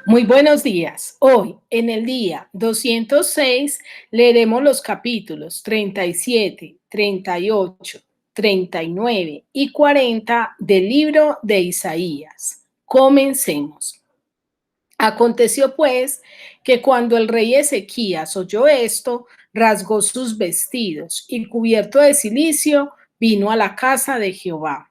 Muy buenos días. Hoy, en el día 206, leeremos los capítulos 37, 38, 39 y 40 del libro de Isaías. Comencemos. Aconteció pues que cuando el rey Ezequías oyó esto, rasgó sus vestidos y cubierto de cilicio, vino a la casa de Jehová.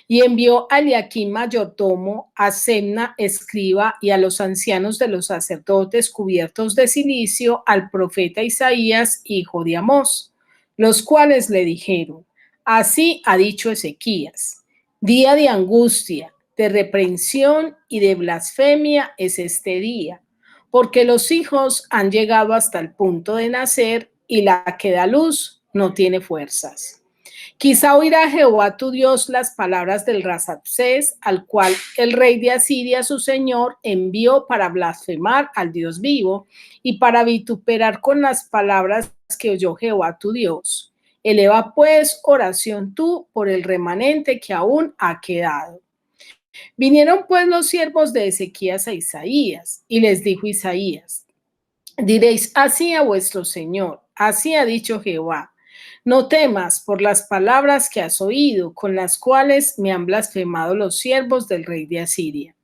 Y envió a Eliaquim mayordomo, a Semna escriba y a los ancianos de los sacerdotes cubiertos de cilicio al profeta Isaías, hijo de Amós, los cuales le dijeron: así ha dicho Ezequías, día de angustia, de reprensión y de blasfemia es este día, porque los hijos han llegado hasta el punto de nacer y la que da luz no tiene fuerzas. Quizá oirá Jehová tu Dios las palabras del Rasapsés, al cual el rey de Asiria, su señor, envió para blasfemar al Dios vivo y para vituperar con las palabras que oyó Jehová tu Dios. Eleva pues oración tú por el remanente que aún ha quedado. Vinieron pues los siervos de Ezequías a Isaías, y les dijo Isaías: diréis así a vuestro Señor, así ha dicho Jehová: no temas por las palabras que has oído, con las cuales me han blasfemado los siervos del rey de Asiria.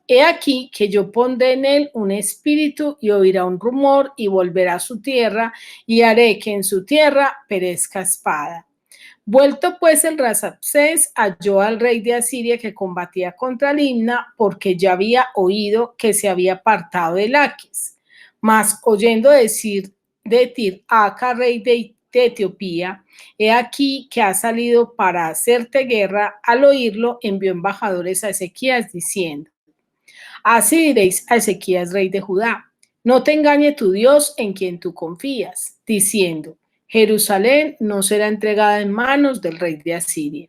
He aquí que yo pondré en él un espíritu y oirá un rumor y volverá a su tierra, y haré que en su tierra perezca espada. Vuelto pues el Rasapsés, halló al rey de Asiria que combatía contra Limna, porque ya había oído que se había apartado de Laquis. Mas oyendo decir de Tirhaka, rey de Etiopía, he aquí que ha salido para hacerte guerra. Al oírlo, envió embajadores a Ezequías diciendo: así diréis a Ezequías, rey de Judá: no te engañe tu Dios en quien tú confías, diciendo: Jerusalén no será entregada en manos del rey de Asiria.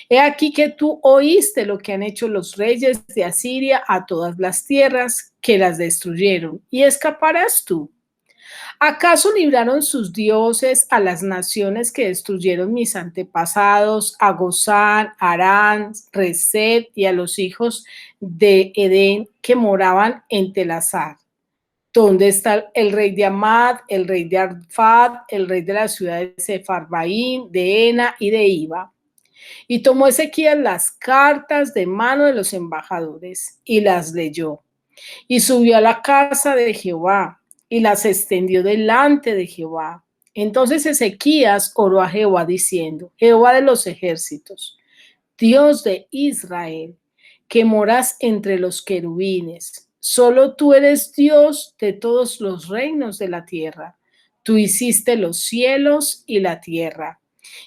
He aquí que tú oíste lo que han hecho los reyes de Asiria a todas las tierras que las destruyeron, y escaparás tú. ¿Acaso libraron sus dioses a las naciones que destruyeron mis antepasados, a Gozán, Arán, Resed y a los hijos de Edén que moraban en Telasar? ¿Dónde está el rey de Amad, el rey de Arfad, el rey de la ciudad de Sefarbaín, de Ena y de Iba? Y tomó Ezequías las cartas de mano de los embajadores y las leyó. Y subió a la casa de Jehová y las extendió delante de Jehová. Entonces Ezequías oró a Jehová diciendo: Jehová de los ejércitos, Dios de Israel, que moras entre los querubines, solo tú eres Dios de todos los reinos de la tierra. Tú hiciste los cielos y la tierra.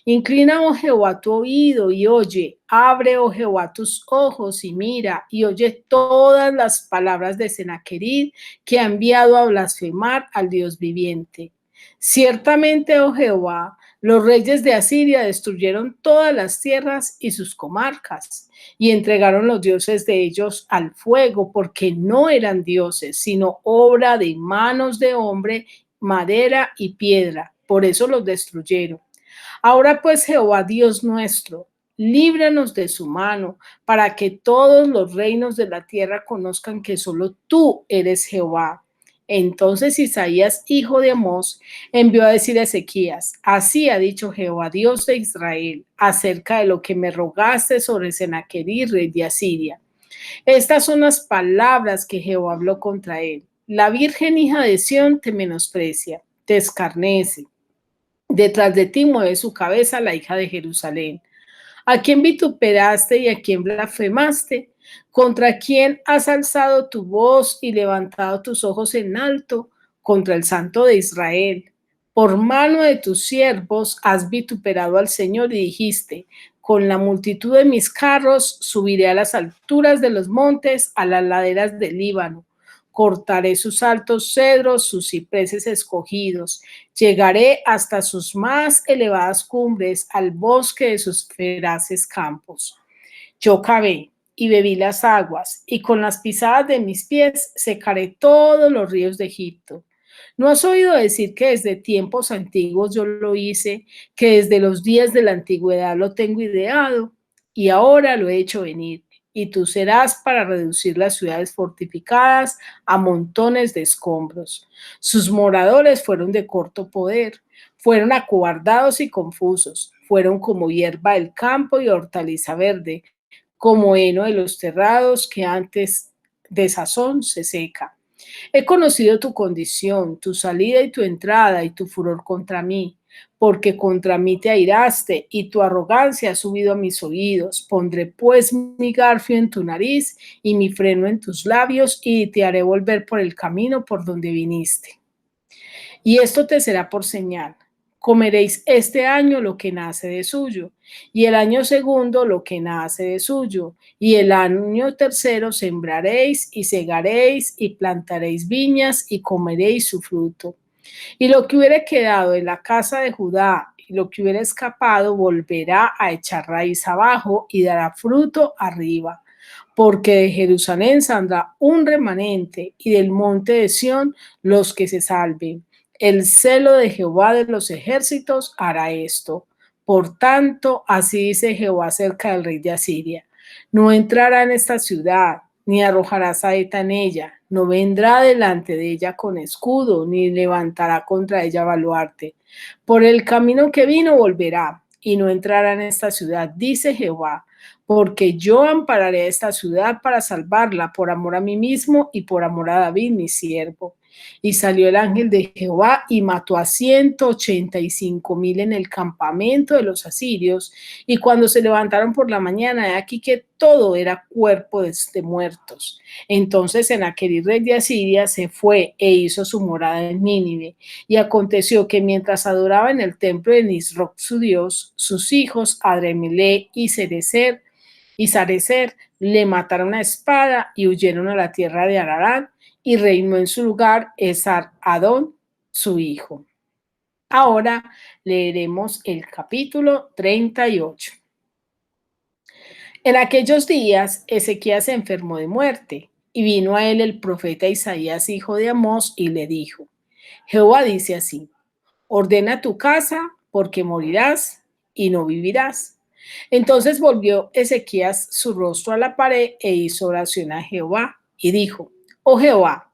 Inclina, oh Jehová, tu oído y oye. Abre, oh Jehová, tus ojos y mira, y oye todas las palabras de Sennacherib, que ha enviado a blasfemar al Dios viviente. Ciertamente, oh Jehová, los reyes de Asiria destruyeron todas las tierras y sus comarcas, y entregaron los dioses de ellos al fuego, porque no eran dioses, sino obra de manos de hombre, madera y piedra. Por eso los destruyeron. Ahora pues, Jehová Dios nuestro, líbranos de su mano, para que todos los reinos de la tierra conozcan que solo tú eres Jehová. Entonces Isaías, hijo de Amós, envió a decir a Ezequías: así ha dicho Jehová, Dios de Israel, acerca de lo que me rogaste sobre Sennacherib, rey de Asiria. Estas son las palabras que Jehová habló contra él. La virgen hija de Sión te menosprecia, te escarnece. Detrás de ti mueve su cabeza la hija de Jerusalén. ¿A quién vituperaste y a quién blasfemaste? ¿Contra quién has alzado tu voz y levantado tus ojos en alto? Contra el Santo de Israel. Por mano de tus siervos has vituperado al Señor y dijiste: con la multitud de mis carros subiré a las alturas de los montes, a las laderas del Líbano. Cortaré sus altos cedros, sus cipreses escogidos. Llegaré hasta sus más elevadas cumbres, al bosque de sus feraces campos. Yo cavé y bebí las aguas, y con las pisadas de mis pies secaré todos los ríos de Egipto. ¿No has oído decir que desde tiempos antiguos yo lo hice, que desde los días de la antigüedad lo tengo ideado, y ahora lo he hecho venir? y tú serás para reducir las ciudades fortificadas a montones de escombros. Sus moradores fueron de corto poder, fueron acobardados y confusos, fueron como hierba del campo y hortaliza verde, como heno de los terrados que antes de sazón se seca. He conocido tu condición, tu salida y tu entrada y tu furor contra mí, porque contra mí te airaste y tu arrogancia ha subido a mis oídos. Pondré pues mi garfio en tu nariz y mi freno en tus labios y te haré volver por el camino por donde viniste. Y esto te será por señal. Comeréis este año lo que nace de suyo, y el año segundo lo que nace de suyo, y el año tercero sembraréis y segaréis y plantaréis viñas y comeréis su fruto. Y lo que hubiere quedado en la casa de Judá y lo que hubiera escapado volverá a echar raíz abajo y dará fruto arriba. Porque de Jerusalén saldrá un remanente y del monte de Sión los que se salven. El celo de Jehová de los ejércitos hará esto. Por tanto, así dice Jehová acerca del rey de Asiria: no entrará en esta ciudad, ni arrojará saeta en ella, no vendrá delante de ella con escudo, ni levantará contra ella baluarte. Por el camino que vino volverá, y no entrará en esta ciudad, dice Jehová, porque yo ampararé esta ciudad para salvarla por amor a mí mismo y por amor a David, mi siervo. Y salió el ángel de Jehová y mató a 185,000 en el campamento de los asirios. Y cuando se levantaron por la mañana, he aquí que todo era cuerpo de muertos. Entonces Senaquerib, rey de Asiria, se fue e hizo su morada en Nínive. Y aconteció que mientras adoraba en el templo de Nisroch su dios, sus hijos Adremelech y Sarecer le mataron a espada y huyeron a la tierra de Ararat, y reinó en su lugar Esar-Adón, su hijo. Ahora leeremos el capítulo 38. En aquellos días Ezequías se enfermó de muerte, y vino a él el profeta Isaías, hijo de Amós, y le dijo: Jehová dice así: ordena tu casa, porque morirás y no vivirás. Entonces volvió Ezequías su rostro a la pared e hizo oración a Jehová y dijo: oh Jehová,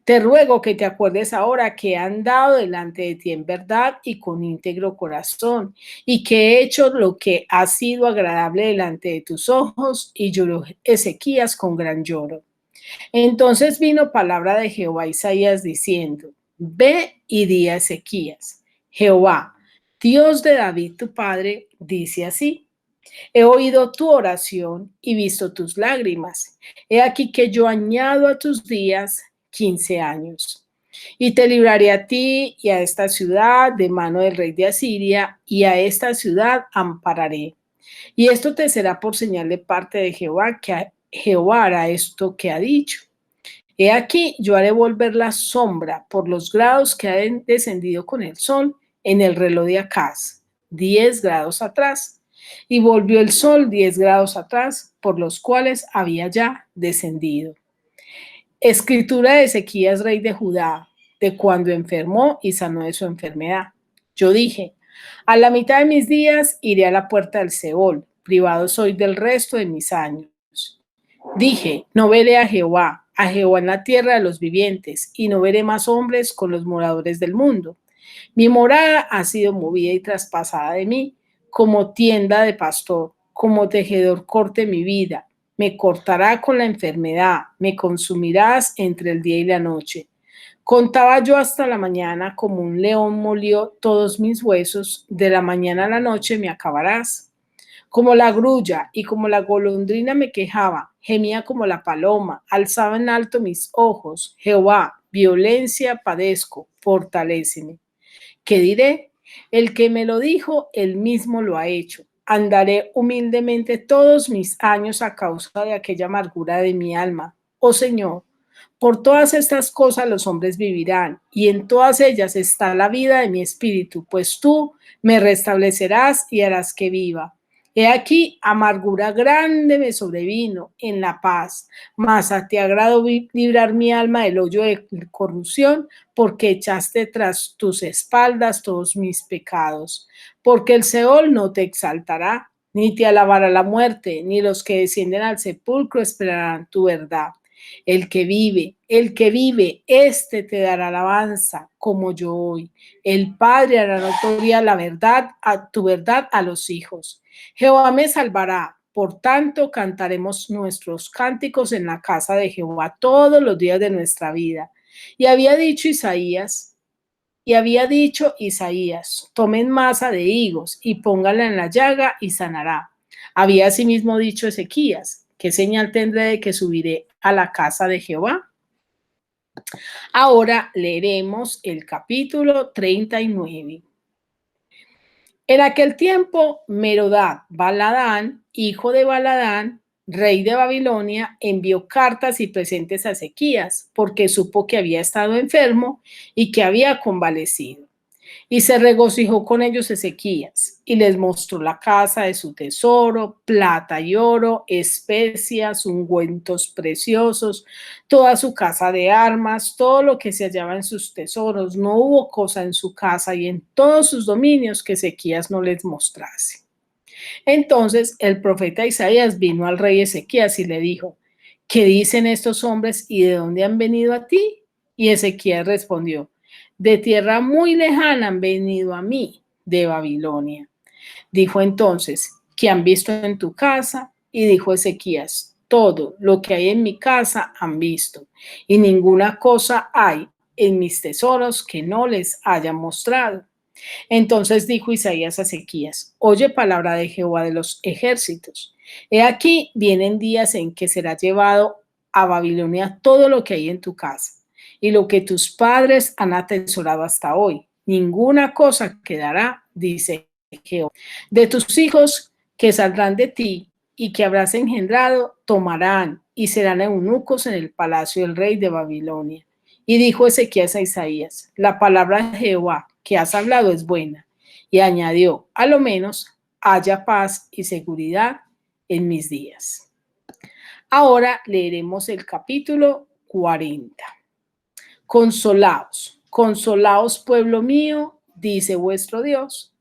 te ruego que te acuerdes ahora que he andado delante de ti en verdad y con íntegro corazón, y que he hecho lo que ha sido agradable delante de tus ojos. Y lloró Ezequías con gran lloro. Entonces vino palabra de Jehová a Isaías diciendo: ve y di a Ezequías: Jehová, Dios de David tu padre, dice así: he oído tu oración y visto tus lágrimas. He aquí que yo añado a tus días 15 años. Y te libraré a ti y a esta ciudad de mano del rey de Asiria, y a esta ciudad ampararé. Y esto te será por señal de parte de Jehová, que Jehová hará esto que ha dicho. He aquí, yo haré volver la sombra por los grados que ha descendido con el sol en el reloj de Acaz, 10 grados atrás. Y volvió el sol 10 grados atrás, por los cuales había ya descendido. Escritura de Ezequías, rey de Judá, de cuando enfermó y sanó de su enfermedad. Yo dije: a la mitad de mis días iré a la puerta del Seol, privado soy del resto de mis años. Dije: no veré a Jehová en la tierra de los vivientes, y no veré más hombres con los moradores del mundo. Mi morada ha sido movida y traspasada de mí, como tienda de pastor, como tejedor corte mi vida. Me cortará con la enfermedad, me consumirás entre el día y la noche. Contaba yo hasta la mañana, como un león molió todos mis huesos, de la mañana a la noche me acabarás. Como la grulla y como la golondrina me quejaba, gemía como la paloma, alzaba en alto mis ojos: Jehová, violencia padezco, fortaléceme. ¿Qué diré? El que me lo dijo, él mismo lo ha hecho. Andaré humildemente todos mis años a causa de aquella amargura de mi alma. Oh Señor, por todas estas cosas los hombres vivirán, y en todas ellas está la vida de mi espíritu, pues tú me restablecerás y harás que viva. He aquí, amargura grande me sobrevino en la paz, mas a ti agrado librar mi alma del hoyo de corrupción, porque echaste tras tus espaldas todos mis pecados. Porque el Seol no te exaltará, ni te alabará la muerte, ni los que descienden al sepulcro esperarán tu verdad. El que vive, éste te dará alabanza, como yo hoy. El Padre hará notoria la verdad, a tu verdad a los hijos. Jehová me salvará. Por tanto, cantaremos nuestros cánticos en la casa de Jehová todos los días de nuestra vida. Y había dicho Isaías, tomen masa de higos y póngala en la llaga y sanará. Había asimismo dicho Ezequías, ¿qué señal tendré de que subiré a la casa de Jehová? Ahora leeremos el capítulo 39. En aquel tiempo, Merodach-Baladán, hijo de Baladán, rey de Babilonia, envió cartas y presentes a Ezequías, porque supo que había estado enfermo y que había convalecido. Y se regocijó con ellos Ezequías, y les mostró la casa de su tesoro, plata y oro, especias, ungüentos preciosos, toda su casa de armas, todo lo que se hallaba en sus tesoros. No hubo cosa en su casa y en todos sus dominios que Ezequías no les mostrase. Entonces el profeta Isaías vino al rey Ezequías y le dijo, ¿qué dicen estos hombres y de dónde han venido a ti? Y Ezequías respondió, de tierra muy lejana han venido a mí, de Babilonia. Dijo entonces, ¿qué han visto en tu casa? Y dijo Ezequías, todo lo que hay en mi casa han visto, y ninguna cosa hay en mis tesoros que no les haya mostrado. Entonces dijo Isaías a Ezequías, oye palabra de Jehová de los ejércitos. He aquí, vienen días en que será llevado a Babilonia todo lo que hay en tu casa y lo que tus padres han atesorado hasta hoy. Ninguna cosa quedará, dice Jehová. De tus hijos que saldrán de ti y que habrás engendrado, tomarán y serán eunucos en el palacio del rey de Babilonia. Y dijo Ezequías a Isaías, la palabra de Jehová que has hablado es buena. Y añadió, a lo menos haya paz y seguridad en mis días. Ahora leeremos el capítulo 40. Consolaos, consolaos pueblo mío, dice vuestro Dios.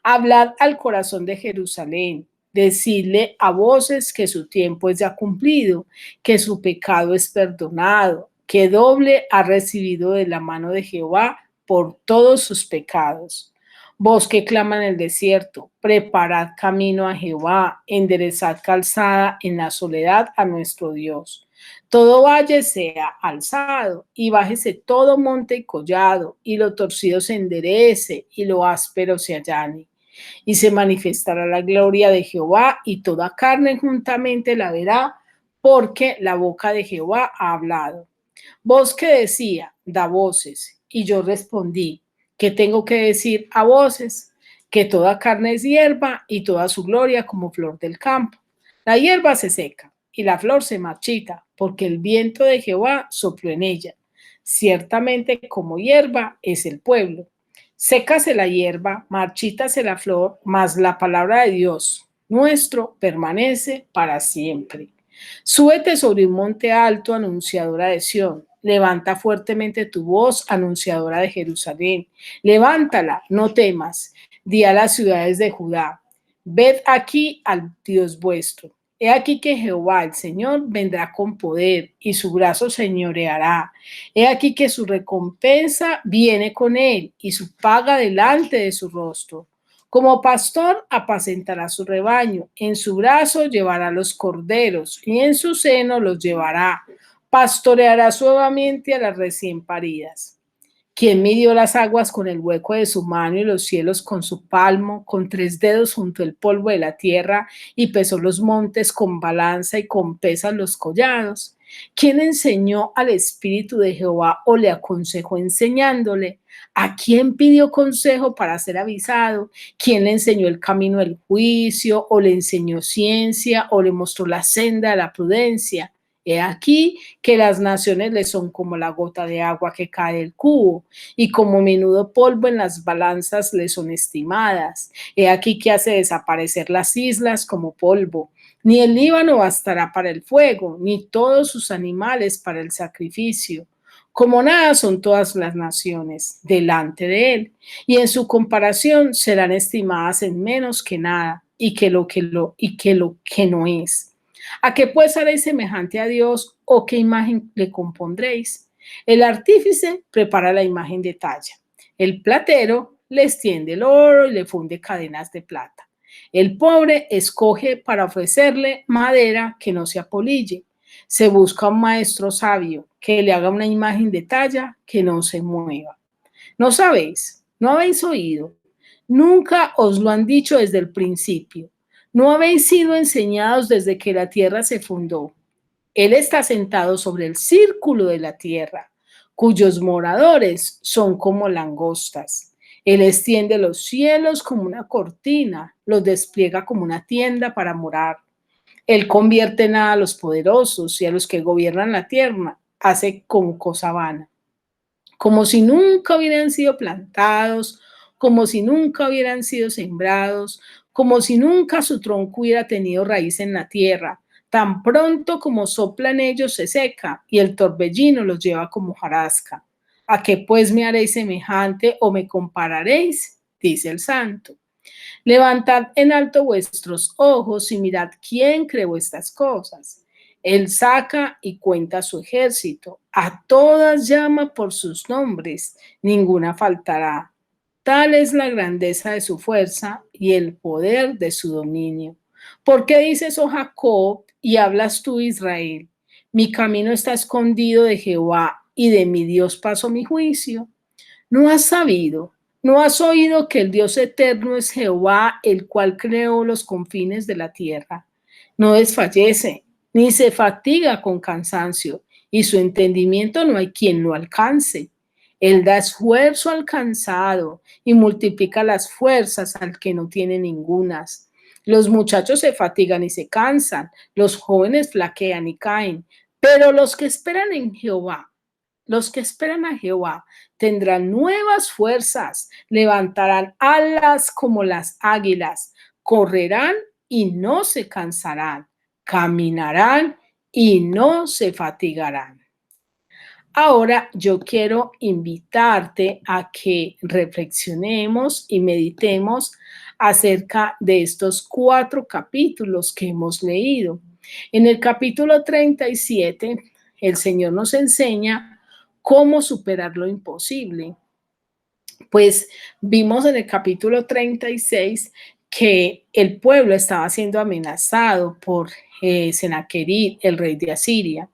Hablad al corazón de Jerusalén, decidle a voces que su tiempo es ya cumplido, que su pecado es perdonado, que doble ha recibido de la mano de Jehová por todos sus pecados. Vos que claman en el desierto, preparad camino a Jehová, enderezad calzada en la soledad a nuestro Dios. Todo valle sea alzado y bájese todo monte y collado, y lo torcido se enderece y lo áspero se allane. Y se manifestará la gloria de Jehová y toda carne juntamente la verá, porque la boca de Jehová ha hablado. Voz que decía, da voces, y yo respondí, ¿qué tengo que decir a voces? Que toda carne es hierba y toda su gloria como flor del campo. La hierba se seca y la flor se marchita, porque el viento de Jehová sopló en ella. Ciertamente como hierba es el pueblo. Sécase la hierba, marchítase la flor, mas la palabra de Dios nuestro permanece para siempre. Súbete sobre un monte alto, anunciadora de Sión. Levanta fuertemente tu voz, anunciadora de Jerusalén. Levántala, no temas. Di a las ciudades de Judá, ved aquí al Dios vuestro. He aquí que Jehová, el Señor, vendrá con poder y su brazo señoreará. He aquí que su recompensa viene con él y su paga delante de su rostro. Como pastor apacentará su rebaño, en su brazo llevará los corderos y en su seno los llevará. Pastoreará suavemente a las recién paridas. ¿Quién midió las aguas con el hueco de su mano y los cielos con su palmo, con 3 dedos junto al polvo de la tierra y pesó los montes con balanza y con pesas los collados? ¿Quién enseñó al Espíritu de Jehová o le aconsejó enseñándole? ¿A quién pidió consejo para ser avisado? ¿Quién le enseñó el camino del juicio o le enseñó ciencia o le mostró la senda de la prudencia? He aquí que las naciones le son como la gota de agua que cae del cubo, y como menudo polvo en las balanzas le son estimadas. He aquí que hace desaparecer las islas como polvo. Ni el Líbano bastará para el fuego, ni todos sus animales para el sacrificio. Como nada son todas las naciones delante de él, y en su comparación serán estimadas en menos que nada. y que lo que no es. ¿A qué pues haréis semejante a Dios o qué imagen le compondréis? El artífice prepara la imagen de talla. El platero le extiende el oro y le funde cadenas de plata. El pobre escoge para ofrecerle madera que no se apolille. Se busca un maestro sabio que le haga una imagen de talla que no se mueva. ¿No sabéis? ¿No habéis oído? Nunca os lo han dicho desde el principio. ¿No habéis sido enseñados desde que la tierra se fundó? Él está sentado sobre el círculo de la tierra, cuyos moradores son como langostas. Él extiende los cielos como una cortina, los despliega como una tienda para morar. Él convierte en nada a los poderosos y a los que gobiernan la tierra hace con cosa vana, como si nunca hubieran sido plantados, como si nunca hubieran sido sembrados, como si nunca su tronco hubiera tenido raíz en la tierra. Tan pronto como soplan ellos se seca y el torbellino los lleva como hojarasca. ¿A qué pues me haréis semejante o me compararéis? Dice el santo. Levantad en alto vuestros ojos y mirad quién creó estas cosas. Él saca y cuenta su ejército. A todas llama por sus nombres. Ninguna faltará. Tal es la grandeza de su fuerza y el poder de su dominio. ¿Por qué dices, oh Jacob, y hablas tú, Israel? Mi camino está escondido de Jehová y de mi Dios paso mi juicio. ¿No has sabido? ¿No has oído que el Dios eterno es Jehová, el cual creó los confines de la tierra? No desfallece, ni se fatiga con cansancio, y su entendimiento no hay quien lo alcance. Él da esfuerzo al cansado y multiplica las fuerzas al que no tiene ningunas. Los muchachos se fatigan y se cansan, los jóvenes flaquean y caen, pero los que esperan a Jehová tendrán nuevas fuerzas, levantarán alas como las águilas, correrán y no se cansarán, caminarán y no se fatigarán. Ahora yo quiero invitarte a que reflexionemos y meditemos acerca de estos 4 capítulos que hemos leído. En el capítulo 37, el Señor nos enseña cómo superar lo imposible. Pues vimos en el capítulo 36 que el pueblo estaba siendo amenazado por Senaquerib, el rey de Asiria.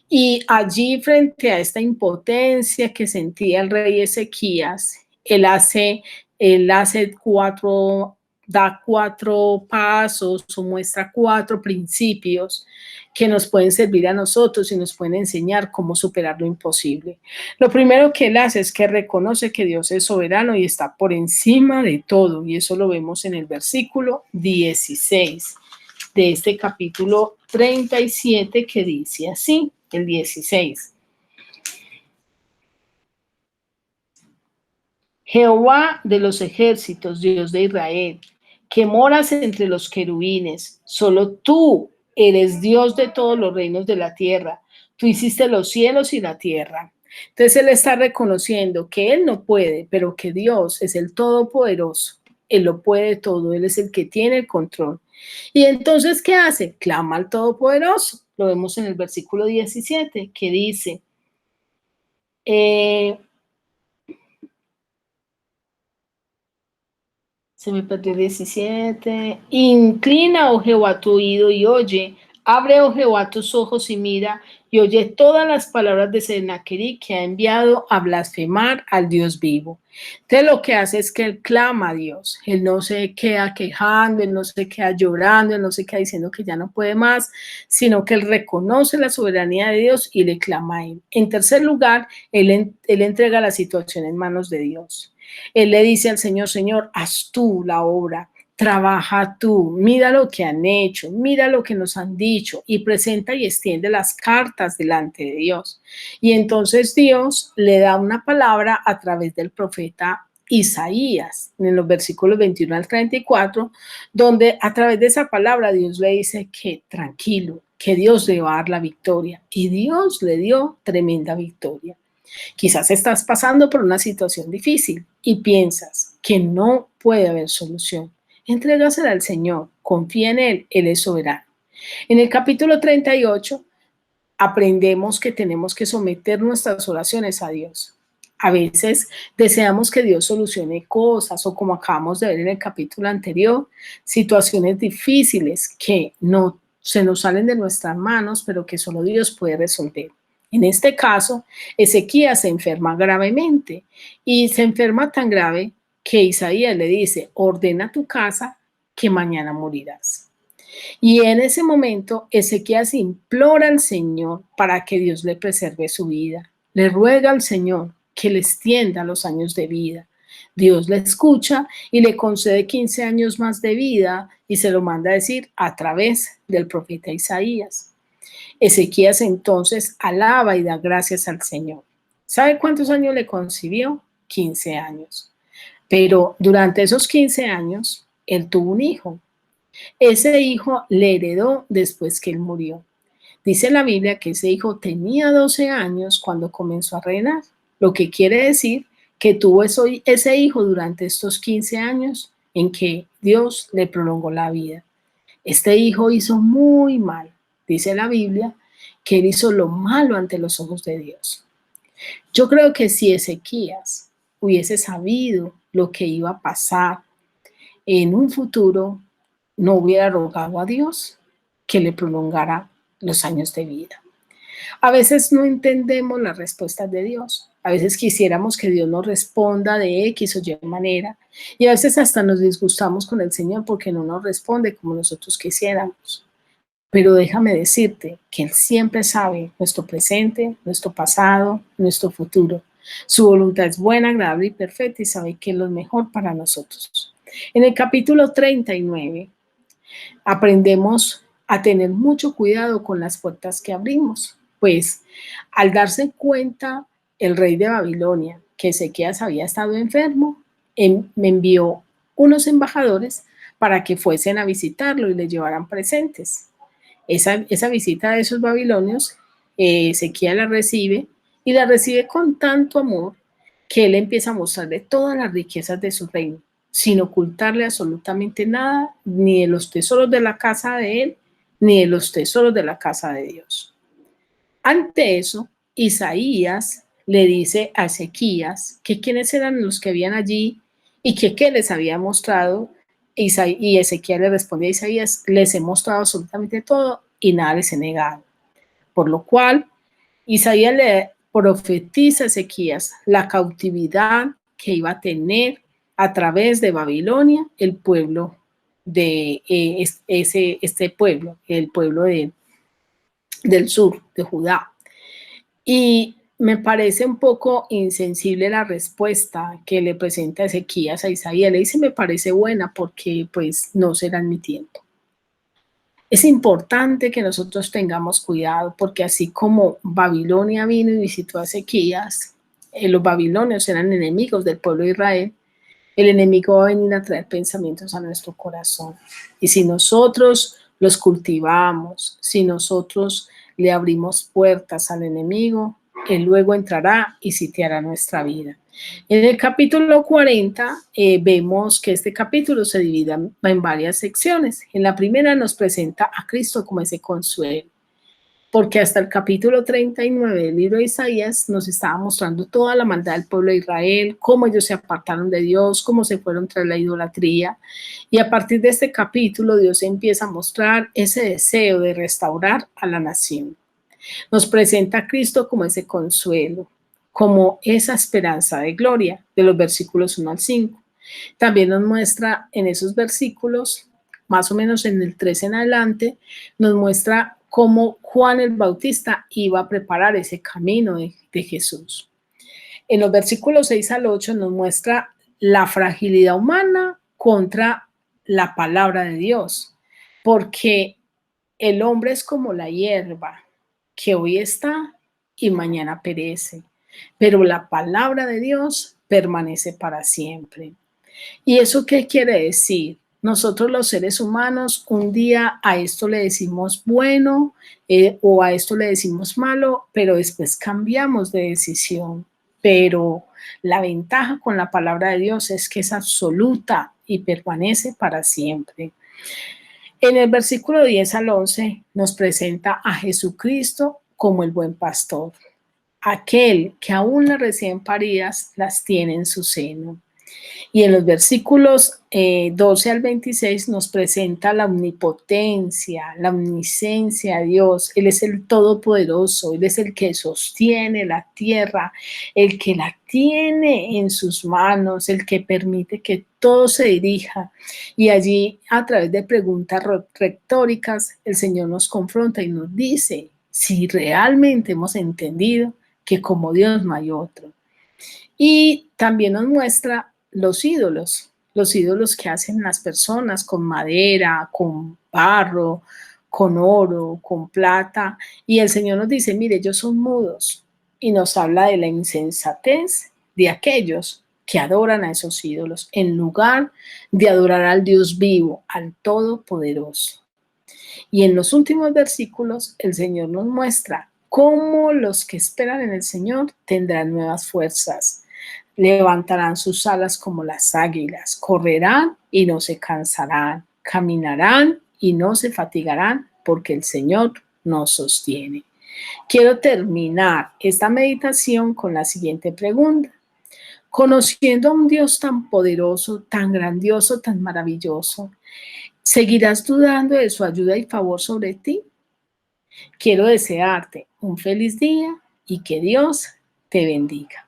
Y allí, frente a esta impotencia que sentía el rey Ezequías, da 4 pasos o muestra 4 principios que nos pueden servir a nosotros y nos pueden enseñar cómo superar lo imposible. Lo primero que él hace es que reconoce que Dios es soberano y está por encima de todo, y eso lo vemos en el versículo 16 de este capítulo 37, que dice así, el 16. Jehová de los ejércitos, Dios de Israel, que moras entre los querubines, solo tú eres Dios de todos los reinos de la tierra. Tú hiciste los cielos y la tierra. Entonces él está reconociendo que él no puede, pero que Dios es el Todopoderoso. Él lo puede todo, él es el que tiene el control. Y entonces, ¿qué hace? Clama al Todopoderoso. Lo vemos en el versículo 17, que dice, se me perdió 17. Inclina, oh Jehová, tu oído y oye. Abre, oh Jehová, tus ojos y mira, y oye todas las palabras de Senaquerib, que ha enviado a blasfemar al Dios vivo. Entonces lo que hace es que él clama a Dios. Él no se queda quejando, él no se queda llorando, él no se queda diciendo que ya no puede más, sino que él reconoce la soberanía de Dios y le clama a él. En tercer lugar, él entrega la situación en manos de Dios. Él le dice al Señor, Señor, haz tú la obra, trabaja tú, mira lo que han hecho, mira lo que nos han dicho, y presenta y extiende las cartas delante de Dios. Y entonces Dios le da una palabra a través del profeta Isaías, en los versículos 21 al 34, donde a través de esa palabra Dios le dice que tranquilo, que Dios le va a dar la victoria. Y Dios le dio tremenda victoria. Quizás estás pasando por una situación difícil y piensas que no puede haber solución. Entrégasela al Señor, confía en Él es soberano. En el capítulo 38 aprendemos que tenemos que someter nuestras oraciones a Dios. A veces deseamos que Dios solucione cosas o, como acabamos de ver en el capítulo anterior, situaciones difíciles que no se nos salen de nuestras manos, pero que solo Dios puede resolver. En este caso, Ezequías se enferma gravemente y se enferma tan grave que Isaías le dice: ordena tu casa que mañana morirás. Y en ese momento Ezequías implora al Señor para que Dios le preserve su vida. Le ruega al Señor que le extienda los años de vida. Dios le escucha y le concede 15 años más de vida y se lo manda a decir a través del profeta Isaías. Ezequías entonces alaba y da gracias al Señor. ¿Sabe cuántos años le concibió? 15 años. Pero durante esos 15 años, él tuvo un hijo. Ese hijo le heredó después que él murió. Dice la Biblia que ese hijo tenía 12 años cuando comenzó a reinar, lo que quiere decir que tuvo ese hijo durante estos 15 años en que Dios le prolongó la vida. Este hijo hizo muy mal. Dice la Biblia que él hizo lo malo ante los ojos de Dios. Yo creo que si Ezequías hubiese sabido lo que iba a pasar en un futuro, no hubiera rogado a Dios que le prolongara los años de vida. A veces no entendemos las respuestas de Dios. A veces quisiéramos que Dios nos responda de X o Y manera. Y a veces hasta nos disgustamos con el Señor porque no nos responde como nosotros quisiéramos. Pero déjame decirte que Él siempre sabe nuestro presente, nuestro pasado, nuestro futuro. Su voluntad es buena, agradable y perfecta y sabe que es lo mejor para nosotros. En el capítulo 39 aprendemos a tener mucho cuidado con las puertas que abrimos, pues al darse cuenta el rey de Babilonia que Ezequías había estado enfermo, me envió unos embajadores para que fuesen a visitarlo y le llevaran presentes. Esa visita de esos babilonios, Ezequías la recibe y la recibe con tanto amor que él empieza a mostrarle todas las riquezas de su reino, sin ocultarle absolutamente nada, ni de los tesoros de la casa de él, ni de los tesoros de la casa de Dios. Ante eso, Isaías le dice a Ezequías que quiénes eran los que habían allí y que qué les había mostrado. Y Ezequías le responde a Isaías: les he mostrado absolutamente todo y nada les he negado. Por lo cual, Isaías le profetiza a Ezequías la cautividad que iba a tener a través de Babilonia el pueblo de este pueblo, el pueblo del sur, de Judá. Y me parece un poco insensible la respuesta que le presenta Ezequías a Isaías. Le dice: me parece buena porque pues no será en mi tiempo. Es importante que nosotros tengamos cuidado porque así como Babilonia vino y visitó a Ezequías, los babilonios eran enemigos del pueblo de Israel. El enemigo va a venir a traer pensamientos a nuestro corazón. Y si nosotros los cultivamos, si nosotros le abrimos puertas al enemigo, él luego entrará y sitiará nuestra vida. En el capítulo 40 vemos que este capítulo se divide en varias secciones. En la primera nos presenta a Cristo como ese consuelo, porque hasta el capítulo 39 del libro de Isaías nos estaba mostrando toda la maldad del pueblo de Israel, cómo ellos se apartaron de Dios, cómo se fueron tras la idolatría. Y a partir de este capítulo Dios empieza a mostrar ese deseo de restaurar a la nación. Nos presenta a Cristo como ese consuelo, como esa esperanza de gloria, de los versículos 1 al 5. También nos muestra en esos versículos, más o menos en el 3 en adelante, nos muestra cómo Juan el Bautista iba a preparar ese camino de Jesús. En los versículos 6 al 8 nos muestra la fragilidad humana contra la palabra de Dios, porque el hombre es como la hierba, que hoy está y mañana perece, pero la palabra de Dios permanece para siempre. ¿Y eso qué quiere decir? Nosotros los seres humanos un día a esto le decimos bueno o a esto le decimos malo, pero después cambiamos de decisión. Pero la ventaja con la palabra de Dios es que es absoluta, y permanece para siempre. En el versículo 10 al 11 nos presenta a Jesucristo como el buen pastor, aquel que aún las recién paridas las tiene en su seno. Y en los versículos 12 al 26 nos presenta la omnipotencia, la omnisciencia de Dios. Él es el Todopoderoso, Él es el que sostiene la tierra, el que la tiene en sus manos, el que permite que todo se dirija. Y allí, a través de preguntas retóricas, el Señor nos confronta y nos dice si realmente hemos entendido que como Dios no hay otro. Y también nos muestra los ídolos que hacen las personas con madera, con barro, con oro, con plata. Y el Señor nos dice, mire, ellos son mudos. Y nos habla de la insensatez de aquellos que adoran a esos ídolos, en lugar de adorar al Dios vivo, al Todopoderoso. Y en los últimos versículos, el Señor nos muestra cómo los que esperan en el Señor tendrán nuevas fuerzas. Levantarán sus alas como las águilas, correrán y no se cansarán, caminarán y no se fatigarán, porque el Señor nos sostiene. Quiero terminar esta meditación con la siguiente pregunta. Conociendo a un Dios tan poderoso, tan grandioso, tan maravilloso, ¿seguirás dudando de su ayuda y favor sobre ti? Quiero desearte un feliz día y que Dios te bendiga.